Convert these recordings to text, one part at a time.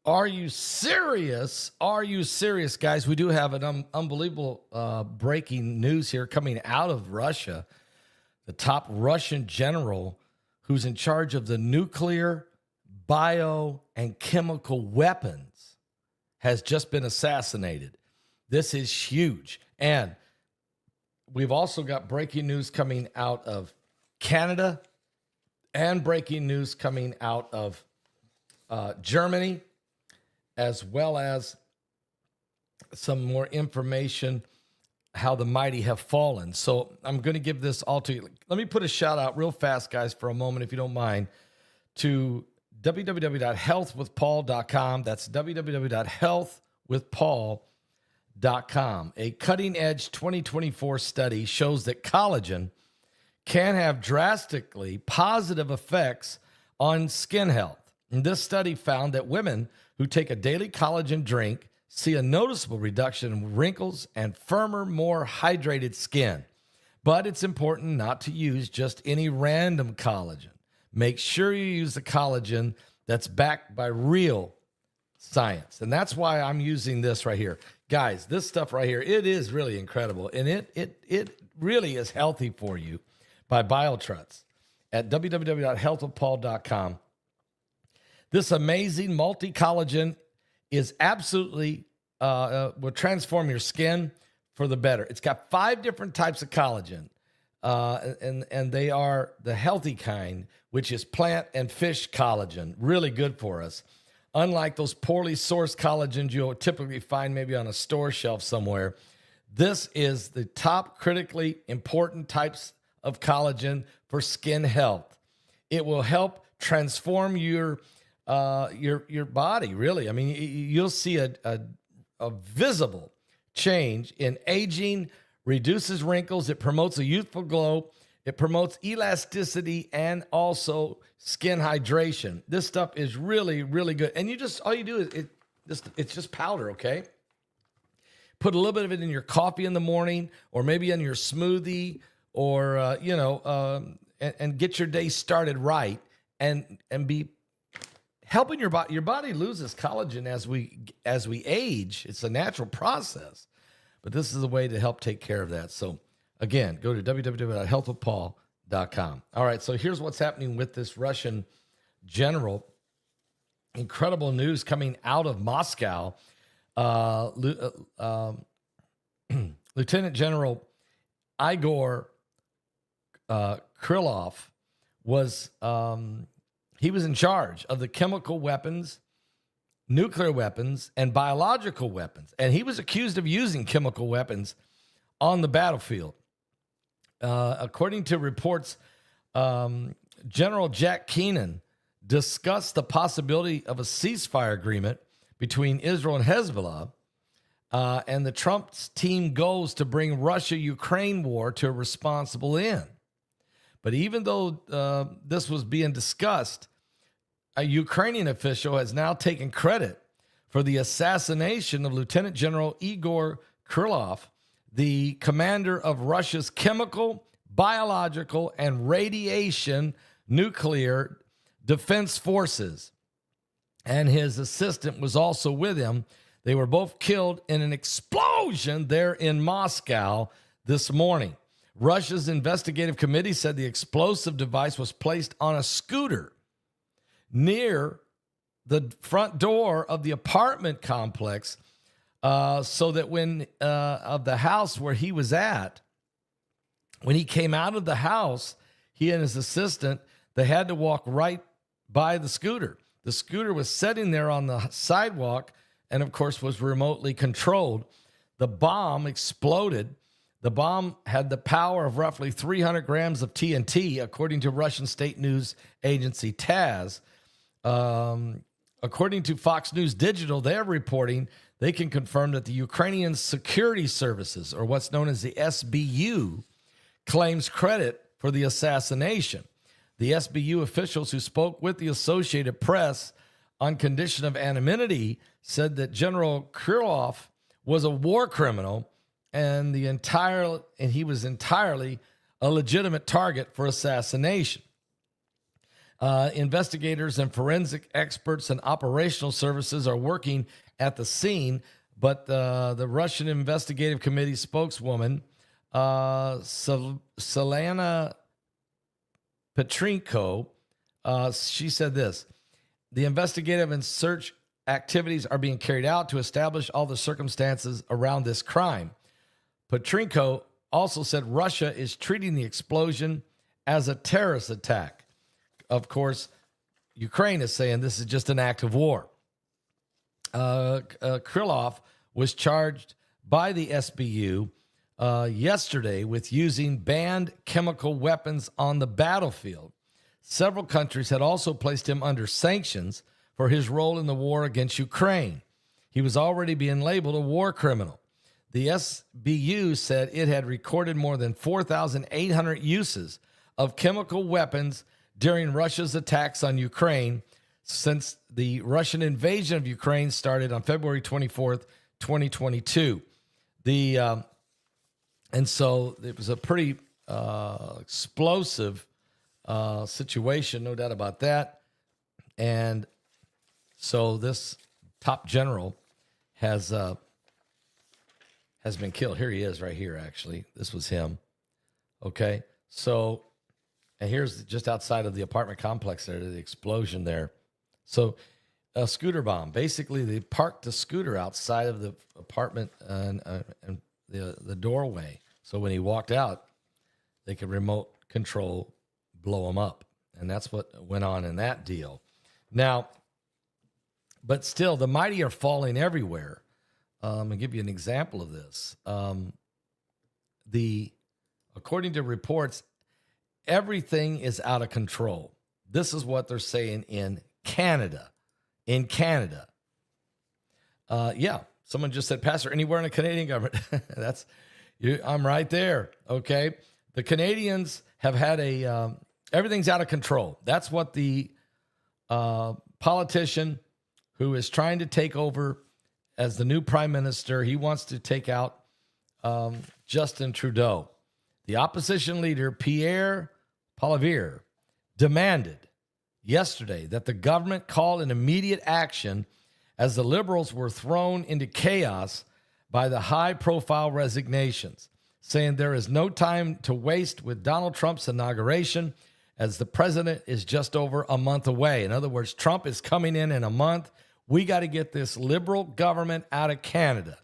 Are you serious? Are you serious, guys? We do have an unbelievable breaking news here coming out of Russia. The top Russian general who's in charge of the nuclear, bio, and chemical weapons has just been assassinated. This is huge. And we've also got breaking news coming out of Canada and breaking news coming out of Germany, as well as some more information how the mighty have fallen. So I'm going to give this all to you. Let me put a shout out real fast, guys, for a moment, if you don't mind, to www.healthwithpaul.com. That's www.healthwithpaul.com. A cutting-edge 2024 study shows that collagen can have drastically positive effects on skin health. And this study found that women who take a daily collagen drink see a noticeable reduction in wrinkles and firmer, more hydrated skin. But it's important not to use just any random collagen. Make sure you use the collagen that's backed by real science. And that's why I'm using this right here. Guys, this stuff right here, it is really incredible. And it really is healthy for you by BioTruts at www.healthwithpaul.com. This amazing multi-collagen is absolutely will transform your skin for the better. It's got 5 different types of collagen, and they are the healthy kind, which is plant and fish collagen, really good for us. Unlike those poorly sourced collagens you'll typically find maybe on a store shelf somewhere, this is the top critically important types of collagen for skin health. It will help transform your body, really. I mean, you'll see a visible change in aging, reduces wrinkles, it promotes a youthful glow, it promotes elasticity and also skin hydration. This stuff is really, really good. And all you do is it's just powder, okay? Put a little bit of it in your coffee in the morning, or maybe in your smoothie, or and get your day started right, and be helping your body. Your body loses collagen as we age. It's a natural process, but this is a way to help take care of that. So again, go to www.healthwithpaul.com. All right, so here's what's happening with this Russian general. Incredible news coming out of Moscow. Lieutenant General Igor Krylov was he was in charge of the chemical weapons, nuclear weapons, and biological weapons. And he was accused of using chemical weapons on the battlefield. According to reports, General Jack Keenan discussed the possibility of a ceasefire agreement between Israel and Hezbollah. And the Trump's team goes to bring Russia-Ukraine war to a responsible end. But even though this was being discussed, a Ukrainian official has now taken credit for the assassination of Lieutenant General Igor Krylov, the commander of Russia's chemical, biological, and radiation nuclear defense forces. And his assistant was also with him. They were both killed in an explosion there in Moscow this morning. Russia's investigative committee said the explosive device was placed on a scooter near the front door of the apartment complex, so that when of the house where he was at, when he came out of the house, he and his assistant, they had to walk right by the scooter. The scooter was sitting there on the sidewalk and, of course, was remotely controlled. The bomb exploded. The bomb had the power of roughly 300 grams of TNT, according to Russian state news agency TASS. According to Fox News Digital, they're reporting they can confirm that the Ukrainian Security Services, or what's known as the SBU, claims credit for the assassination. The SBU officials who spoke with the Associated Press on condition of anonymity said that General Krylov was a war criminal and he was entirely a legitimate target for assassination. Investigators and forensic experts and operational services are working at the scene, but the Russian Investigative Committee spokeswoman, Selena Petrenko, she said this: the investigative and search activities are being carried out to establish all the circumstances around this crime. Petrenko also said Russia is treating the explosion as a terrorist attack. Of course, Ukraine is saying this is just an act of war. Krylov was charged by the SBU yesterday with using banned chemical weapons on the battlefield. Several countries had also placed him under sanctions for his role in the war against Ukraine. He was already being labeled a war criminal. The SBU said it had recorded more than 4,800 uses of chemical weapons during Russia's attacks on Ukraine since the Russian invasion of Ukraine started on February 24th, 2022. And so it was a pretty explosive situation, no doubt about that. And so this top general has been killed. Here he is right here, actually. This was him. Okay. So, and here's just outside of the apartment complex there, the explosion there. So a scooter bomb. Basically, they parked the scooter outside of the apartment and the doorway. So when he walked out, they could remote control blow him up. And that's what went on in that deal. Now, but still, the mighty are falling everywhere. I'll give you an example of this. According to reports, everything is out of control. This is what they're saying in Canada. In Canada. Yeah, someone just said, Pastor, anywhere in the Canadian government. I'm right there, okay? The Canadians have had everything's out of control. That's what the politician who is trying to take over as the new prime minister, he wants to take out Justin Trudeau. The opposition leader, Pierre Poilievre, demanded yesterday that the government call an immediate action as the Liberals were thrown into chaos by the high-profile resignations, saying there is no time to waste with Donald Trump's inauguration as the president is just over a month away. In other words, Trump is coming in a month. We got to get this Liberal government out of Canada.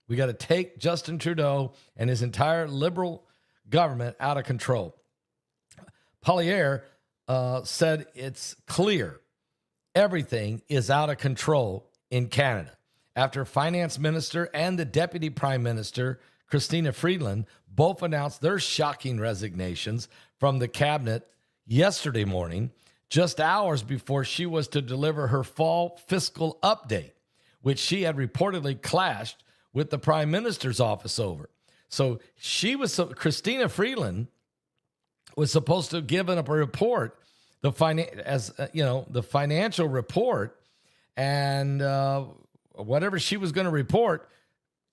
We got to take Justin Trudeau and his entire Liberal government out of control. Poilievre said it's clear everything is out of control in Canada after finance minister and the deputy prime minister, Christina Freeland, both announced their shocking resignations from the cabinet yesterday morning, just hours before she was to deliver her fall fiscal update, which she had reportedly clashed with the prime minister's office over. So Christina Freeland was supposed to give a report, the financial report, and whatever she was going to report,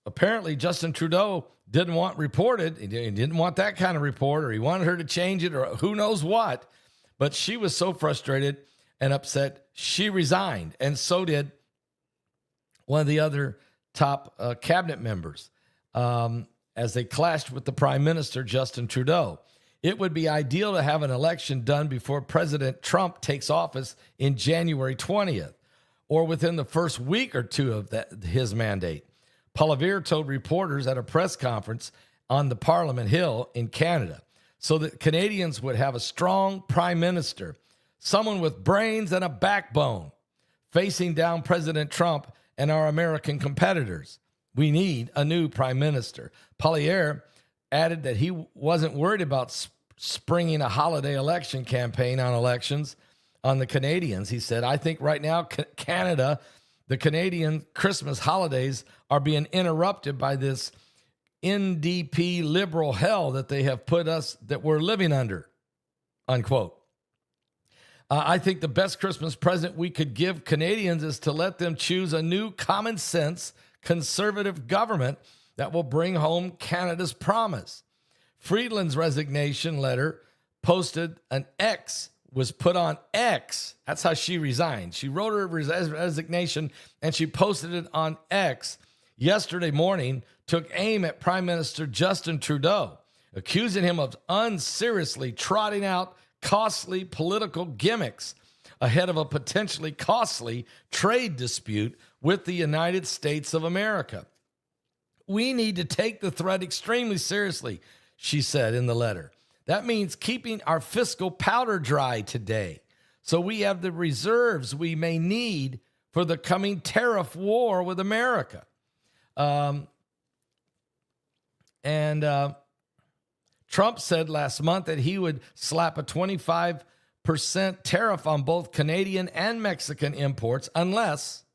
apparently Justin Trudeau didn't want reported. He didn't want that kind of report, or he wanted her to change it, or who knows what. But she was so frustrated and upset, she resigned. And so did one of the other top cabinet members as they clashed with the prime minister, Justin Trudeau. It would be ideal to have an election done before President Trump takes office in January 20th, or within the first week or two of his mandate. Poilievre told reporters at a press conference on the Parliament Hill in Canada, so that Canadians would have a strong prime minister, someone with brains and a backbone, facing down President Trump and our American competitors. We need a new prime minister. Poilievre added that he wasn't worried about springing a holiday election campaign on elections on the Canadians. He said, I think right now Canada, the Canadian Christmas holidays are being interrupted by this NDP liberal hell that they have put us, that we're living under, unquote. I think the best Christmas present we could give Canadians is to let them choose a new common sense conservative government that will bring home Canada's promise. Friedland's resignation letter posted an X was put on X. That's how she resigned. She wrote her resignation and she posted it on X yesterday morning, took aim at Prime Minister Justin Trudeau, accusing him of unseriously trotting out costly political gimmicks ahead of a potentially costly trade dispute with the United States of America. We need to take the threat extremely seriously, she said in the letter. That means keeping our fiscal powder dry today, so we have the reserves we may need for the coming tariff war with America. Trump said last month that he would slap a 25% tariff on both Canadian and Mexican imports unless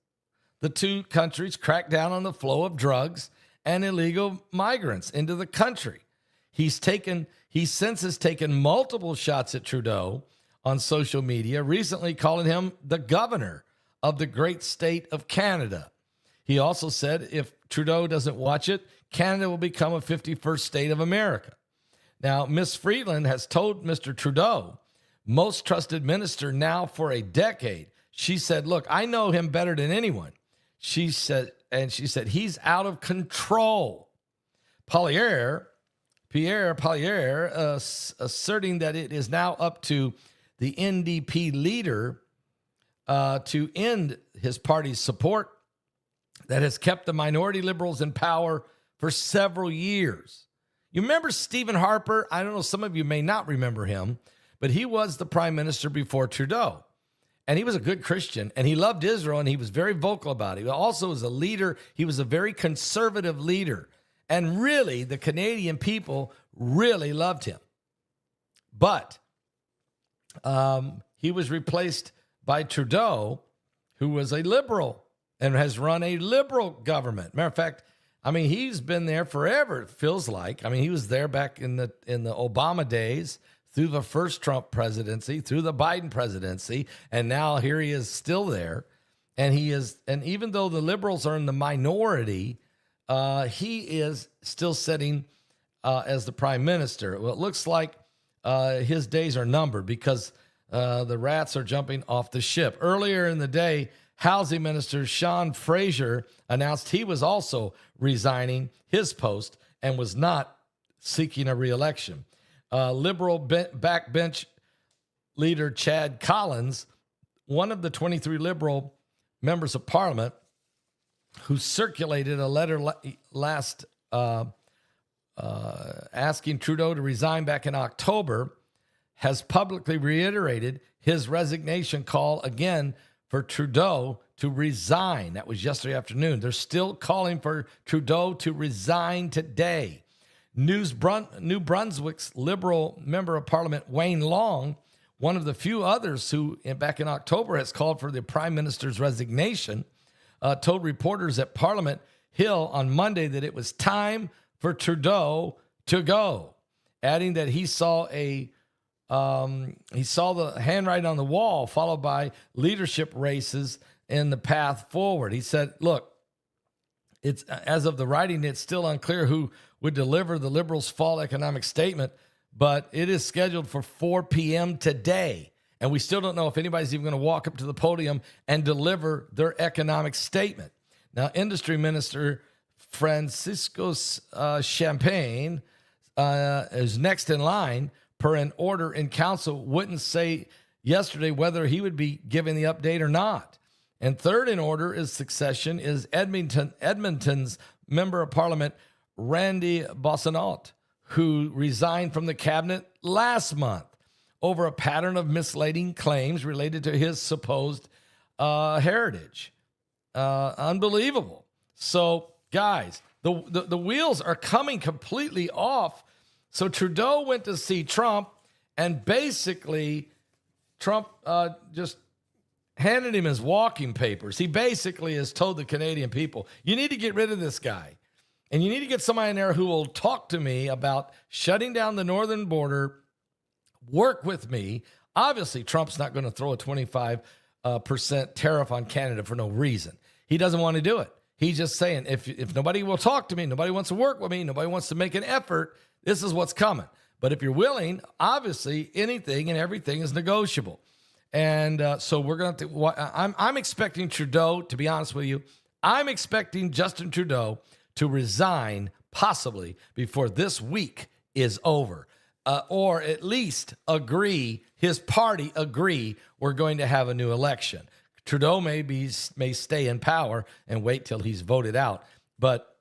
the two countries crack down on the flow of drugs and illegal migrants into the country. He since has taken multiple shots at Trudeau on social media, recently calling him the governor of the great state of Canada. He also said if Trudeau doesn't watch it, Canada will become a 51st state of America. Now, Ms. Freeland has told Mr. Trudeau, most trusted minister now for a decade. She said, look, I know him better than anyone. She said, he's out of control. Pierre Poilievre, asserting that it is now up to the NDP leader to end his party's support that has kept the minority liberals in power for several years. You remember Stephen Harper? I don't know, some of you may not remember him, but he was the prime minister before Trudeau. And he was a good Christian, and he loved Israel, and he was very vocal about it. He also was a leader. He was a very conservative leader. And really, the Canadian people really loved him. But he was replaced by Trudeau, who was a liberal and has run a liberal government. Matter of fact, I mean, he's been there forever, it feels like. I mean, he was there back in the Obama days, through the first Trump presidency, through the Biden presidency, and now here he is still there. And even though the liberals are in the minority, he is still sitting as the prime minister. Well, it looks like his days are numbered because the rats are jumping off the ship. Earlier in the day, Housing Minister Sean Fraser announced he was also resigning his post and was not seeking a re-election. Liberal backbench leader Chad Collins, one of the 23 Liberal members of Parliament, who circulated a letter last asking Trudeau to resign back in October, has publicly reiterated his resignation call again for Trudeau to resign. That was yesterday afternoon. They're still calling for Trudeau to resign today. New Brunswick's Liberal member of Parliament, Wayne Long, one of the few others who back in October has called for the Prime Minister's resignation, told reporters at Parliament Hill on Monday that it was time for Trudeau to go, adding that he saw the handwriting on the wall, followed by leadership races in the path forward. He said, look, it's as of the writing, it's still unclear who would deliver the Liberals' fall economic statement, but it is scheduled for 4 p.m. today. And we still don't know if anybody's even going to walk up to the podium and deliver their economic statement. Now, Industry Minister Francisco Champagne is next in line per an order in council, wouldn't say yesterday whether he would be giving the update or not. And third in order is succession is Edmonton's Member of Parliament, Randy Boissonnault, who resigned from the cabinet last month over a pattern of misleading claims related to his supposed heritage. Unbelievable. So, guys, the wheels are coming completely off. So Trudeau went to see Trump, and basically Trump just handed him his walking papers. He basically has told the Canadian people, you need to get rid of this guy. And you need to get somebody in there who will talk to me about shutting down the northern border, work with me. Obviously, Trump's not going to throw a 25% tariff on Canada for no reason. He doesn't want to do it. He's just saying, if nobody will talk to me, nobody wants to work with me, nobody wants to make an effort, this is what's coming. But if you're willing, obviously anything and everything is negotiable. And so we're going to, I'm expecting Trudeau, to be honest with you, I'm expecting Justin Trudeau to resign possibly before this week is over, or at least his party agree we're going to have a new election. Trudeau may stay in power and wait till he's voted out, but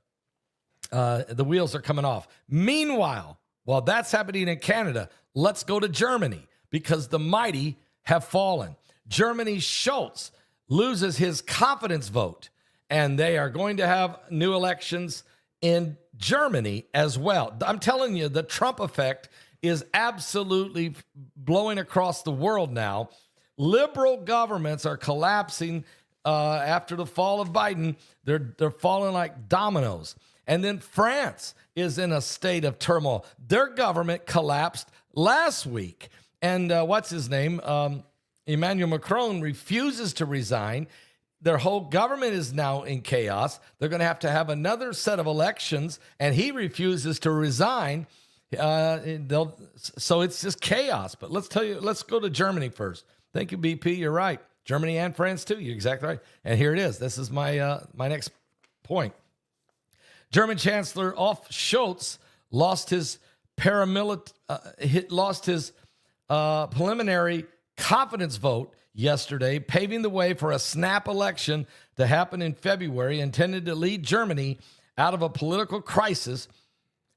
the wheels are coming off. Meanwhile, while that's happening in Canada, let's go to Germany, because the mighty have fallen. Germany's Schultz loses his confidence vote, and they are going to have new elections in Germany as well. I'm telling you, the Trump effect is absolutely blowing across the world now. Liberal governments are collapsing after the fall of Biden. They're falling like dominoes. And then France is in a state of turmoil. Their government collapsed last week. And what's his name? Emmanuel Macron refuses to resign. Their whole government is now in chaos. They're going to have another set of elections, and he refuses to resign. So it's just chaos. But let's go to Germany first. Thank you, BP. You're right. Germany and France too. You're exactly right. And here it is. This is my next point. German Chancellor Olaf Scholz lost his preliminary confidence vote yesterday, paving the way for a snap election to happen in February, intended to lead Germany out of a political crisis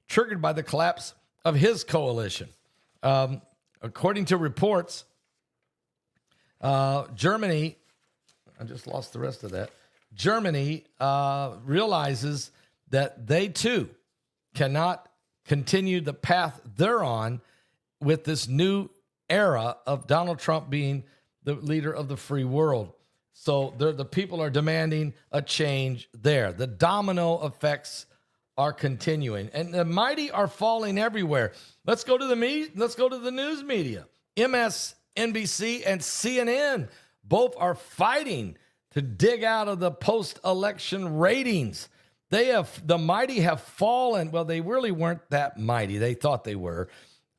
triggered by the collapse of his coalition. According to reports, Germany, I just lost the rest of that. Germany realizes that they too cannot continue the path they're on with this new era of Donald Trump being the leader of the free world. So the people are demanding a change there. The domino effects are continuing, and the mighty are falling everywhere. Let's go to the news media. MSNBC and CNN both are fighting to dig out of the post-election ratings. The mighty have fallen. Well, they really weren't that mighty. They thought they were.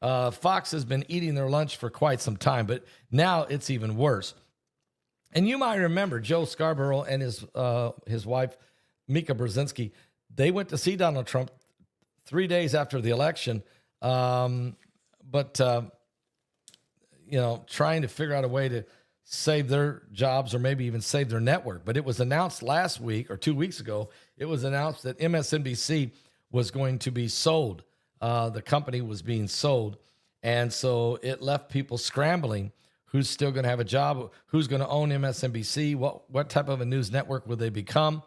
Fox has been eating their lunch for quite some time, but now it's even worse. And you might remember Joe Scarborough and his wife, Mika Brzezinski. They went to see Donald Trump 3 days after the election, trying to figure out a way to save their jobs or maybe even save their network. But it was announced last week or 2 weeks ago, it was announced that MSNBC was going to be sold. The company was being sold. And so it left people scrambling. Who's still going to have a job? Who's going to own MSNBC? What type of a news network will they become?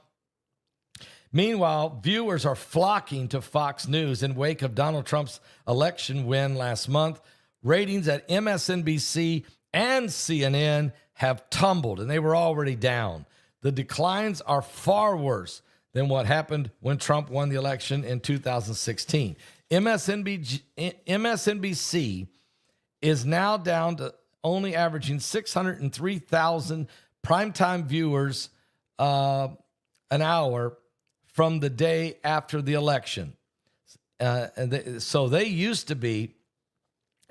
Meanwhile, viewers are flocking to Fox News in wake of Donald Trump's election win last month. Ratings at MSNBC and CNN have tumbled, and they were already down. The declines are far worse than what happened when Trump won the election in 2016. MSNBC is now down to only averaging 603,000 primetime viewers an hour from the day after the election. So they used to be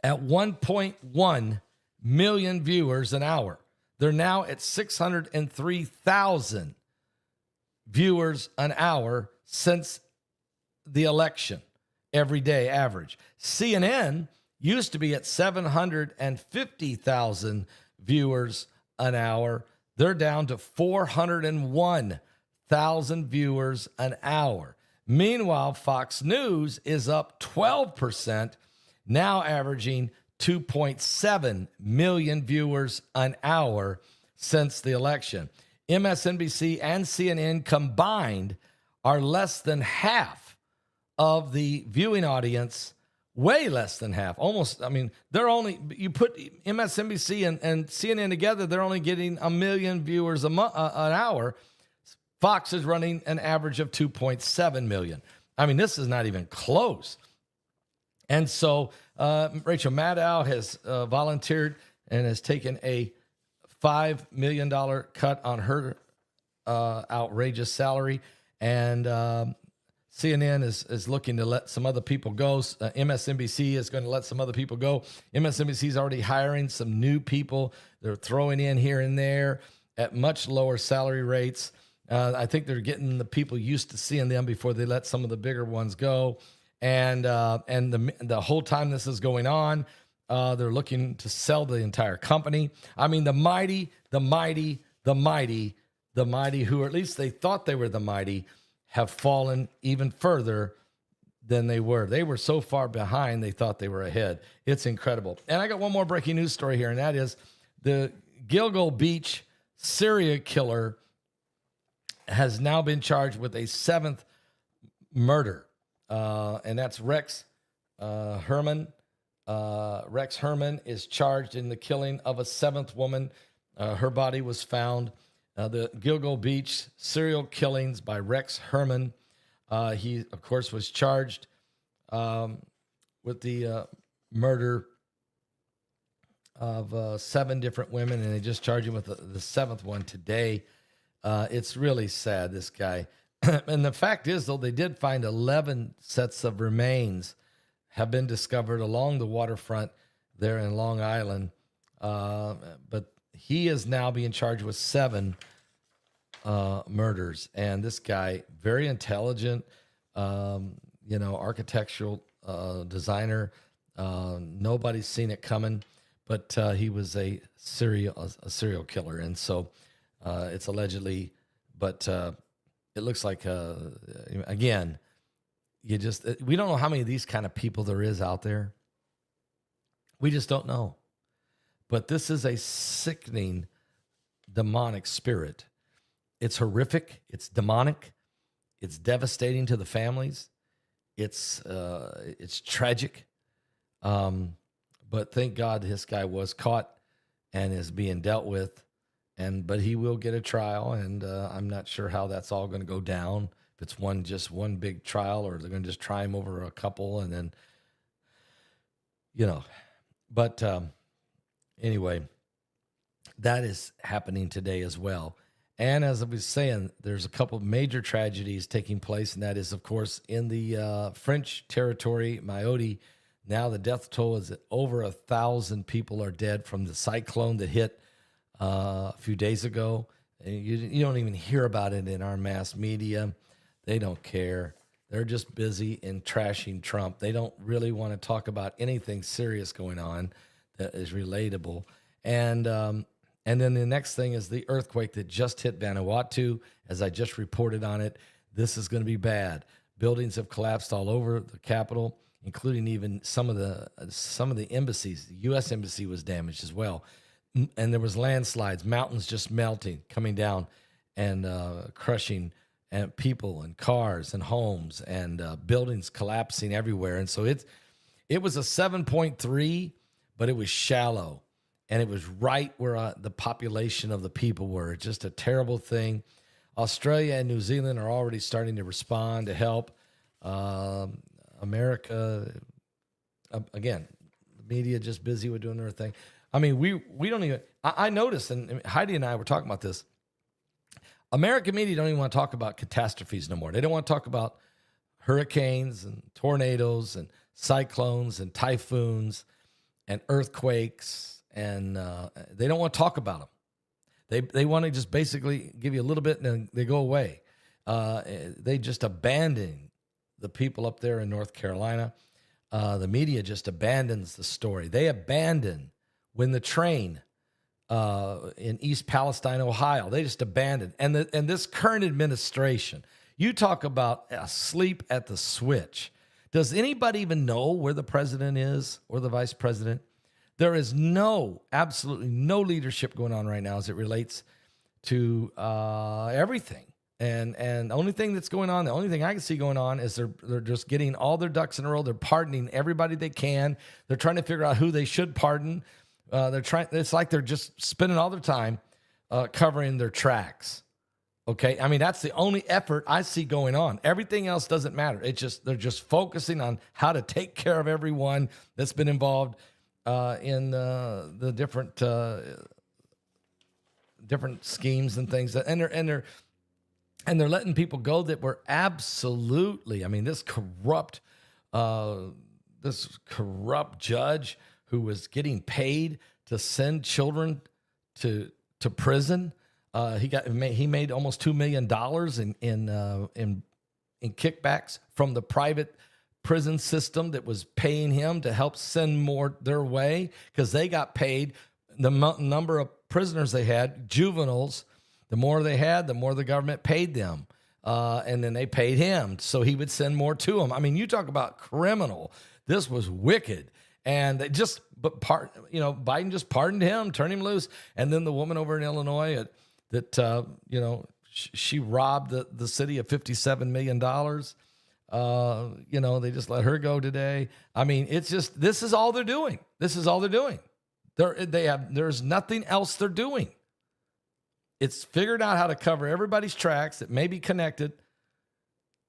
at 1.1 million viewers an hour. They're now at 603,000 viewers an hour since the election, every day average. CNN used to be at 750,000 viewers an hour. They're down to 401,000 viewers an hour. Meanwhile, Fox News is up 12%, now averaging 2.7 million viewers an hour since the election. MSNBC and CNN combined are less than half of the viewing audience, way less than half. Almost, they're only, you put MSNBC and CNN together, they're only getting 1 million viewers an hour. Fox is running an average of 2.7 million. This is not even close. And so Rachel Maddow has volunteered and has taken a $5 million cut on her outrageous salary. And CNN is looking to let some other people go. MSNBC is going to let some other people go. MSNBC is already hiring some new people. They're throwing in here and there at much lower salary rates. I think they're getting the people used to seeing them before they let some of the bigger ones go. And the whole time this is going on, they're looking to sell the entire company. I mean, the mighty, who, or at least they thought they were the mighty, have fallen even further than they were. They were so far behind, they thought they were ahead. It's incredible. And I got one more breaking news story here, and that is the Gilgo Beach serial killer has now been charged with a 7th murder. And that's Rex Herman. Rex Herman is charged in the killing of a 7th woman. Her body was found. The Gilgo Beach serial killings by Rex Herman. He, of course, was charged with the murder of 7 different women, and they just charged him with the 7th one today. It's really sad, this guy. And the fact is, though, they did find 11 sets of remains have been discovered along the waterfront there in Long Island. But he is now being charged with 7 murders. And this guy, very intelligent, architectural designer. Nobody's seen it coming, but he was a serial killer. And so it's allegedly, but it looks like, again, we don't know how many of these kind of people there is out there. We just don't know. But this is a sickening, demonic spirit. It's horrific. It's demonic. It's devastating to the families. It's tragic. But thank God this guy was caught and is being dealt with. But he will get a trial, and I'm not sure how that's all going to go down. If it's just one big trial, or they're going to just try him over a couple, and then, But anyway, that is happening today as well. And as I was saying, there's a couple of major tragedies taking place, and that is, of course, in the French territory, Mayotte. Now the death toll is that over 1,000 people are dead from the cyclone that hit a few days ago. You don't even hear about it in our mass media. They don't care. They're just busy in trashing Trump. They don't really want to talk about anything serious going on that is relatable. And then the next thing is the earthquake that just hit Vanuatu. As I just reported on it, this is going to be bad. Buildings have collapsed all over the capital, including even some of the embassies. The U.S. embassy was damaged as well. And there was landslides, mountains just melting, coming down and crushing and people and cars and homes and buildings collapsing everywhere. And so it was a 7.3, but it was shallow. And it was right where the population of the people were. It's just a terrible thing. Australia and New Zealand are already starting to respond to help. America, again, the media just busy with doing their thing. I mean, we don't even, I noticed, and Heidi and I were talking about this, American media don't even want to talk about catastrophes no more. They don't want to talk about hurricanes and tornadoes and cyclones and typhoons and earthquakes, and they don't want to talk about them. They want to just basically give you a little bit and then they go away. They just abandon the people up there in North Carolina. The media just abandons the story. They abandon when the train in East Palestine, Ohio, they just abandoned. And this current administration, you talk about asleep at the switch. Does anybody even know where the president is or the vice president? There is absolutely no leadership going on right now as it relates to everything. And the only thing that's going on, the only thing I can see going on is they're just getting all their ducks in a row. They're pardoning everybody they can. They're trying to figure out who they should pardon. It's like they're just spending all their time covering their tracks. Okay. I mean, that's the only effort I see going on. Everything else doesn't matter. They're just focusing on how to take care of everyone that's been involved in the different schemes and things. And And they're letting people go that were absolutely, I mean, this corrupt judge who was getting paid to send children to prison. He made almost $2 million in kickbacks from the private prison system that was paying him to help send more their way, because they got paid the number of prisoners they had, juveniles. The more they had, the more the government paid them. And then they paid him, so he would send more to them. I mean, you talk about criminal. This was wicked. And Biden just pardoned him, turned him loose. And then the woman over in Illinois she robbed the city of $57 million. They just let her go today. I mean, it's just, this is all they're doing. This is all they're doing. There's nothing else they're doing. It's figured out how to cover everybody's tracks that may be connected,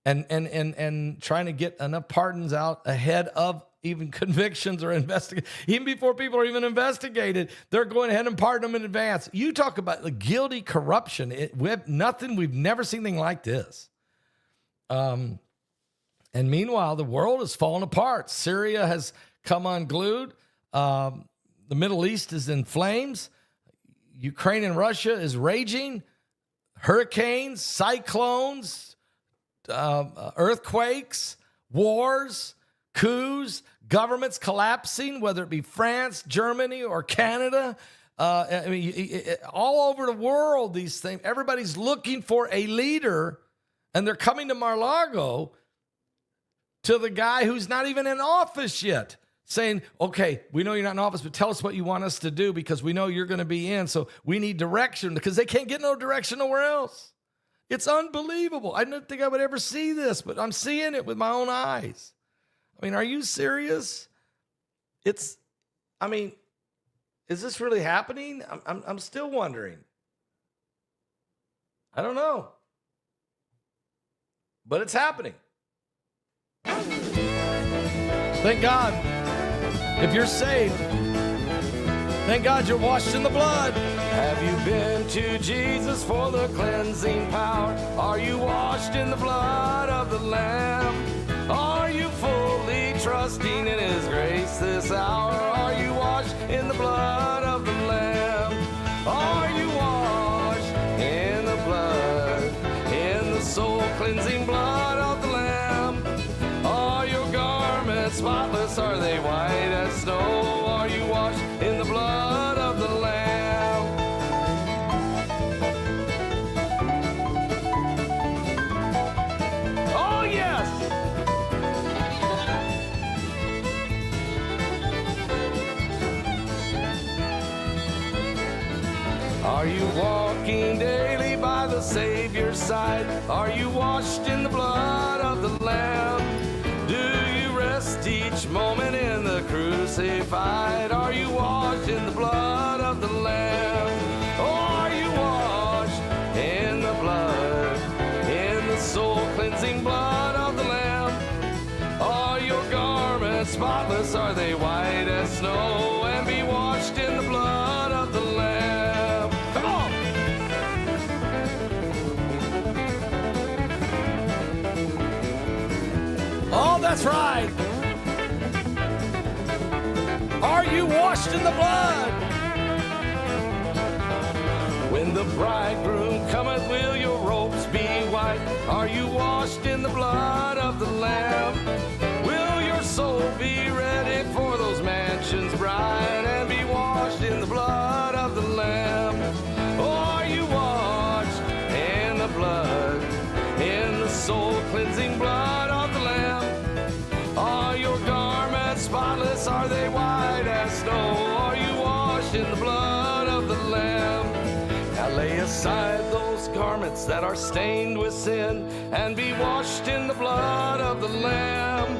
and trying to get enough pardons out ahead of even convictions or investigated. Even before people are even investigated, they're going ahead and pardon them in advance. You talk about the guilty corruption. We've never seen anything like this. And meanwhile, the world is falling apart. Syria has come unglued. The Middle East is in flames. Ukraine and Russia is raging. Hurricanes, cyclones, earthquakes, wars, coups, governments collapsing, whether it be France, Germany, or Canada. All over the world, these things. Everybody's looking for a leader, and they're coming to Mar-a-Lago to the guy who's not even in office yet, saying, okay, we know you're not in office, but tell us what you want us to do, because we know you're going to be in, so we need direction, because they can't get no direction nowhere else. It's unbelievable. I didn't think I would ever see this, but I'm seeing it with my own eyes. I mean, are you serious? Is this really happening? I'm still wondering. I don't know. But it's happening. Thank God. If you're saved, thank God you're washed in the blood. Have you been to Jesus for the cleansing power? Are you washed in the blood of the Lamb? Are you fully trusting in His grace this hour? Are you washed in the blood of the Lamb? Are you washed in the blood, in the soul cleansing blood of the Lamb? Are your garments spotless? Are they white as snow? Are you washed in the blood of the Lamb? Oh, yes! Are you walking daily by the Savior's side? Are you washed in the blood of the Lamb? Do you rest each moment in the crucified? Are you washed in the blood of the Lamb? Or are you washed in the blood, in the soul-cleansing blood of the Lamb? Are your garments spotless? Are they white as snow? And be washed in the blood of the Lamb. Come on! Oh, that's right. Are you washed in the blood? When the bridegroom cometh, will your robes be white? Are you washed in the blood of the Lamb? Will your soul be ready for those mansions bright, and be washed in the blood of the Lamb? Or are you washed in the blood, in the soul-cleansing blood of the Lamb? Are your garments spotless? Are they white as snow? Are you washed in the blood of the Lamb? Now lay aside those garments that are stained with sin, and be washed in the blood of the Lamb.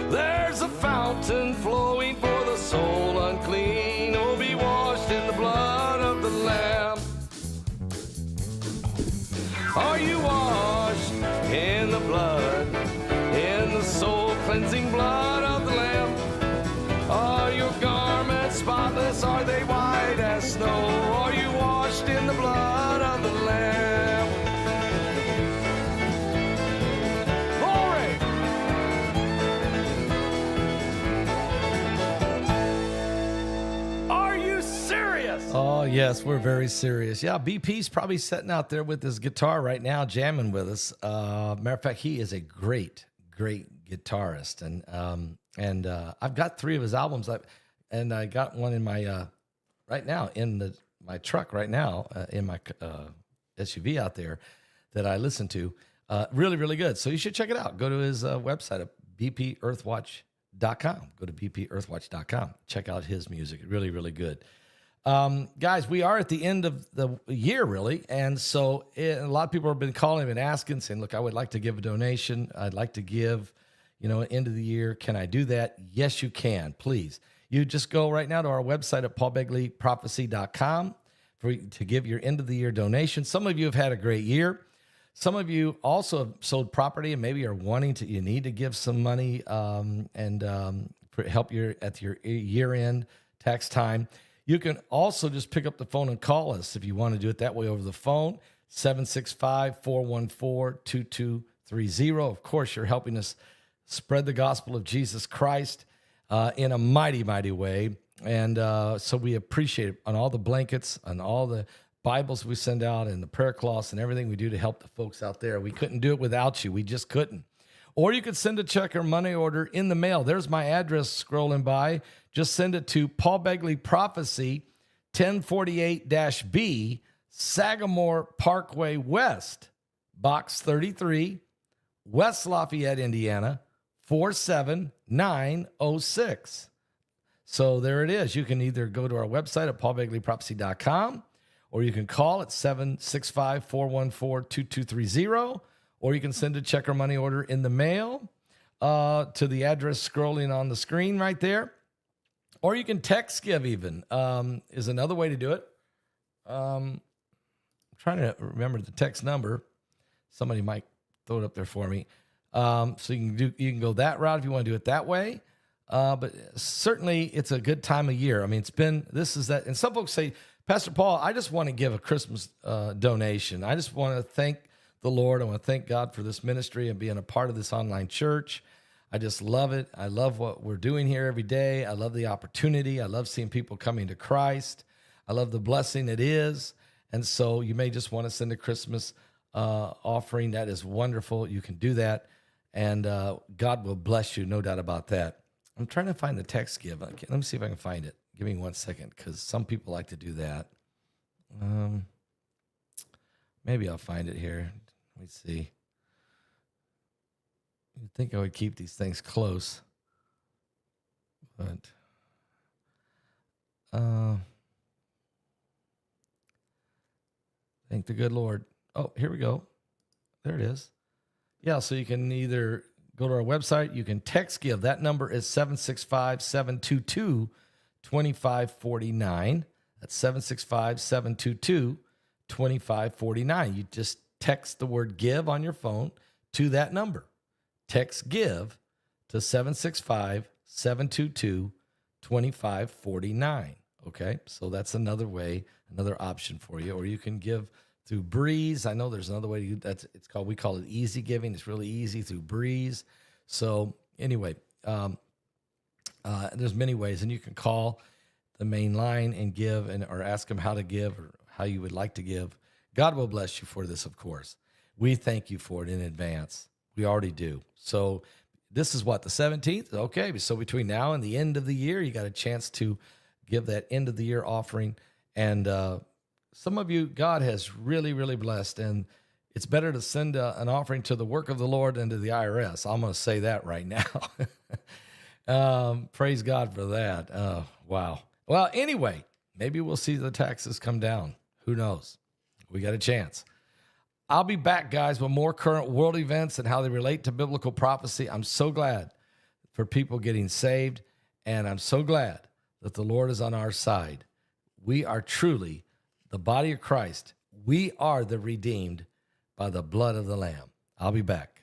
There's a fountain flowing for the soul unclean. Oh, be washed in the blood of the Lamb. Are you washed in the blood, in the soul-cleansing blood of the Lamb? Are your garments spotless? Are they white as snow? Are you washed in the blood of the Lamb? Yes, we're very serious. Yeah, BP's probably sitting out there with his guitar right now, jamming with us. Matter of fact, he is a great, great guitarist, and I've got 3 of his albums. I got one in my right now in my truck right now in my SUV out there that I listen to. Really, really good. So you should check it out. Go to his website at bpearthwatch.com. Go to bpearthwatch.com. Check out his music. Really, really good. Guys, we are at the end of the year, really. And so a lot of people have been calling and asking, saying, look, I would like to give a donation. I'd like to give, end of the year. Can I do that? Yes, you can. Please. You just go right now to our website at paulbegleyprophecy.com to give your end of the year donation. Some of you have had a great year. Some of you also have sold property and maybe are you need to give some money and help at your year end tax time. You can also just pick up the phone and call us if you want to do it that way over the phone, 765-414-2230. Of course, you're helping us spread the gospel of Jesus Christ in a mighty, mighty way. And so we appreciate it on all the blankets, on all the Bibles we send out and the prayer cloths and everything we do to help the folks out there. We couldn't do it without you. We just couldn't. Or you could send a check or money order in the mail. There's my address scrolling by. Just send it to Paul Begley Prophecy, 1048-B, Sagamore Parkway West, Box 33, West Lafayette, Indiana, 47906. So there it is. You can either go to our website at paulbegleyprophecy.com, or you can call at 765-414-2230, or you can send a check or money order in the mail to the address scrolling on the screen right there. Or you can text give even is another way to do it. I'm trying to remember the text number. Somebody might throw it up there for me. So you can go that route if you want to do it that way. But certainly it's a good time of year. I mean, and some folks say, Pastor Paul, I just want to give a Christmas donation. I just want to thank the Lord. I want to thank God for this ministry and being a part of this online church. I just love it. I love what we're doing here every day. I love the opportunity. I love seeing people coming to Christ. I love the blessing it is. And so you may just want to send a Christmas offering. That is wonderful. You can do that. And God will bless you, no doubt about that. I'm trying to find the text give. Let me see if I can find it. Give me 1 second, because some people like to do that. Maybe I'll find it here. Let me see. You'd think I would keep these things close, but thank the good Lord. Oh, here we go. There it is. Yeah, so you can either go to our website. You can text give. That number is 765-722-2549. That's 765-722-2549. You just text the word give on your phone to that number. Text give to 765-722-2549. Okay, so that's another way, another option for you. Or you can give through Breeze. I know there's another way to do that. We call it easy giving. It's really easy through Breeze. So anyway, there's many ways, and you can call the main line and give, or ask them how to give or how you would like to give. God will bless you for this, of course. We thank you for it in advance. We already do. So this is what, the 17th? Okay, so between now and the end of the year, you got a chance to give that end of the year offering. And some of you, God has really, really blessed. And it's better to send an offering to the work of the Lord than to the IRS. I'm going to say that right now. Praise God for that. Wow. Well, anyway, maybe we'll see the taxes come down. Who knows? We got a chance. I'll be back, guys, with more current world events and how they relate to biblical prophecy. I'm so glad for people getting saved, and I'm so glad that the Lord is on our side. We are truly the body of Christ. We are the redeemed by the blood of the Lamb. I'll be back.